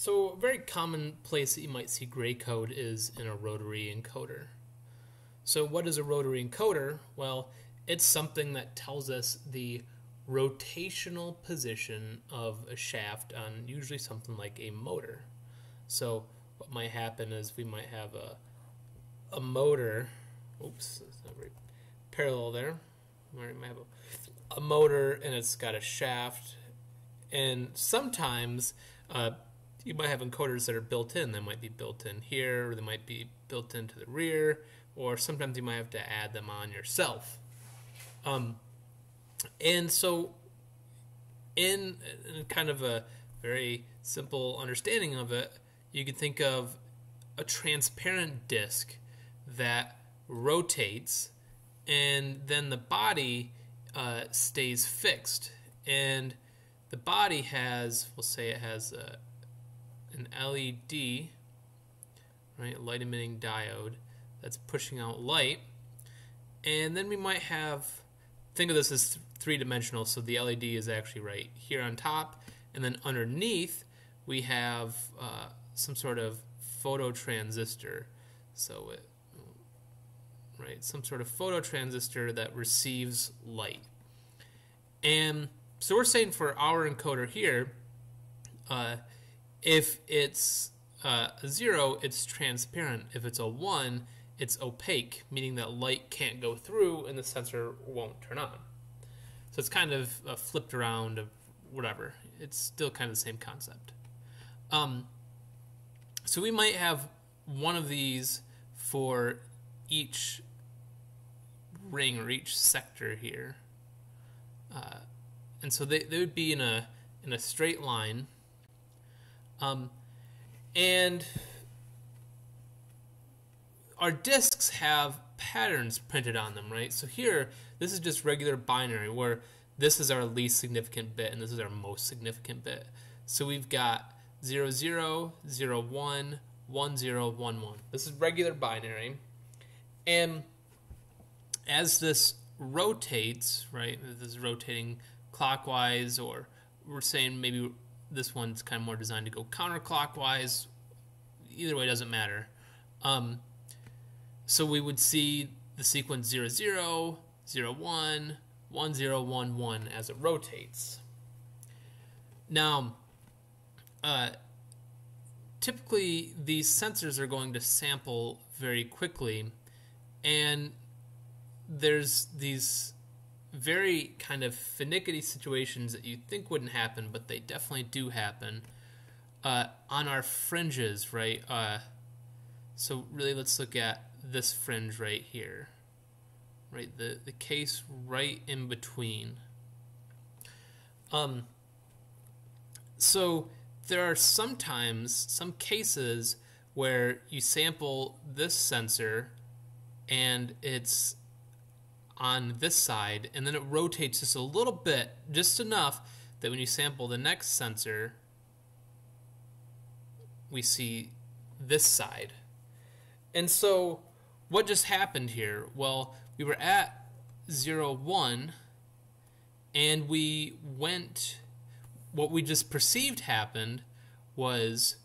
So a very common place that you might see gray code is in a rotary encoder. So what is a rotary encoder? Well, it's something that tells us the rotational position of a shaft on usually something like a motor. So what might happen is we might have a motor, oops, that's not very parallel there. We might have a motor and it's got a shaft, and sometimes you might have encoders that are built in. They might be built in here, or they might be built into the rear, or sometimes you might have to add them on yourself. And so in kind of a very simple understanding of it, you can think of a transparent disc that rotates, and then the body stays fixed. And the body has, we'll say it has an LED, right, light emitting diode that's pushing out light. And then we might have, think of this as three-dimensional, so the LED is actually right here on top, and then underneath we have some sort of phototransistor. So it, right, some sort of phototransistor that receives light. And so we're saying for our encoder here, if it's a 0, it's transparent. If it's a 1, it's opaque, meaning that light can't go through and the sensor won't turn on. So it's kind of flipped around, of whatever. It's still kind of the same concept. So we might have one of these for each ring or each sector here. And so they would be in a straight line. And our discs have patterns printed on them, right? So here, this is just regular binary, where this is our least significant bit and this is our most significant bit. So we've got 0, 0, 0, 1, 1, 0, 1, 1. This is regular binary. And as this rotates, right, this is rotating clockwise, or we're saying maybe this one's kind of more designed to go counterclockwise. Either way, doesn't matter. So we would see the sequence 0, 0, 0, 1, 1, 0, 1, 1 as it rotates. Now, typically these sensors are going to sample very quickly, and there's these very kind of finicky situations that you think wouldn't happen, but they definitely do happen on our fringes, right? So really, let's look at this fringe right here, right? The case right in between. So there are sometimes some cases where you sample this sensor and it's on this side, and then it rotates just a little bit, just enough that when you sample the next sensor, we see this side. And so what just happened here? Well, we were at 0, 1, and we went, what we just perceived happened was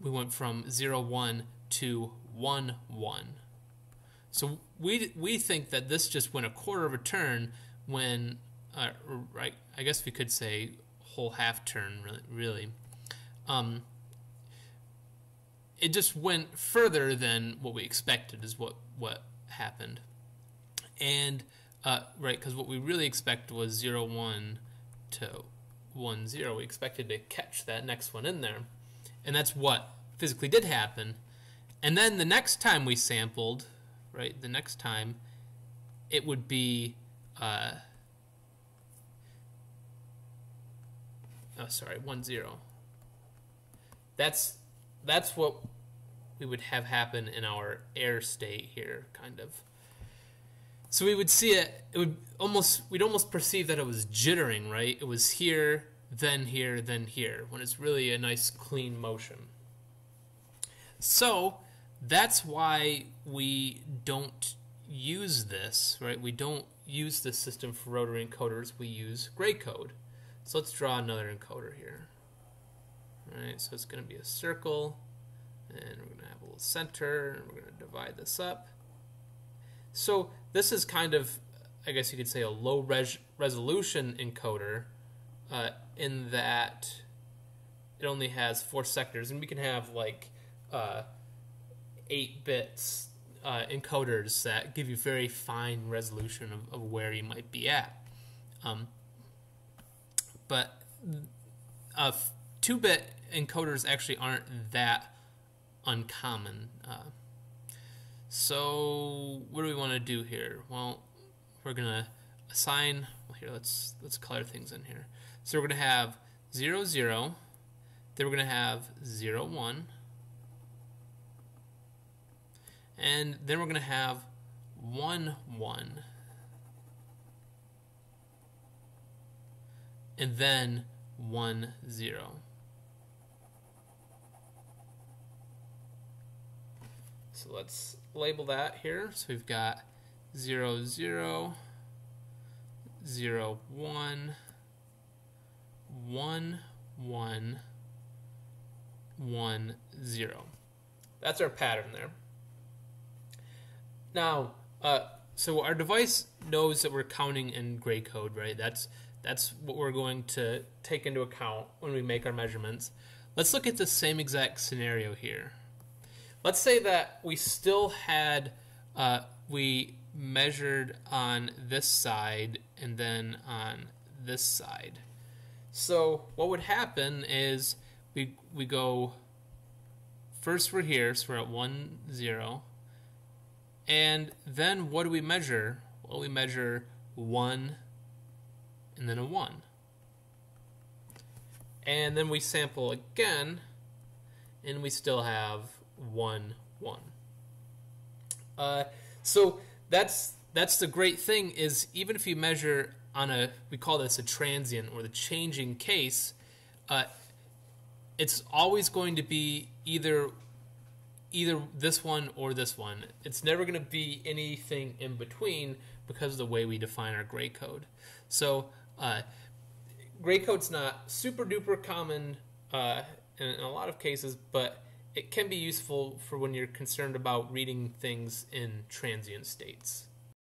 we went from 0, 1 to 1, 1. So we think that this just went a quarter of a turn when, right, I guess we could say whole half turn, really. It just went further than what we expected is what happened. And, right, because what we really expected was 0, 1 to 1, 0. We expected to catch that next one in there. And that's what physically did happen. And then the next time we sampled, right, the next time, it would be, 1, 0. That's what we would have happen in our air state here, kind of. So we would see it, we'd almost perceive that it was jittering, right? It was here, then here, then here, when it's really a nice clean motion. So that's why we don't use this, right? We don't use this system for rotary encoders. We use gray code. So let's draw another encoder here. All right, so it's going to be a circle, and we're going to have a little center, and we're going to divide this up. So this is kind of, I guess you could say, a low resolution encoder in that it only has 4 sectors, and we can have like 8 bits encoders that give you very fine resolution of where you might be at. But 2-bit encoders actually aren't that uncommon. So what do we want to do here? Well, we're gonna assign. Well, here, let's color things in here. So we're gonna have 0, 0. Then we're gonna have 0, 1. And then we're gonna have 1, 1. And then 1, 0. So let's label that here. So we've got 0, 0, 0, 1, 1, 1, 1, 0. That's our pattern there. Now, so our device knows that we're counting in gray code, right? That's what we're going to take into account when we make our measurements. Let's look at the same exact scenario here. Let's say that we still had, we measured on this side and then on this side. So what would happen is we go, first we're here, so we're at 1, 0. And then what do we measure? Well, we measure 1 and then a 1. And then we sample again, and we still have 1, 1. So that's the great thing, is even if you measure on a, we call this a transient or the changing case, it's always going to be either this one or this one. It's never going to be anything in between because of the way we define our gray code. So gray code's not super duper common in a lot of cases, but it can be useful for when you're concerned about reading things in transient states.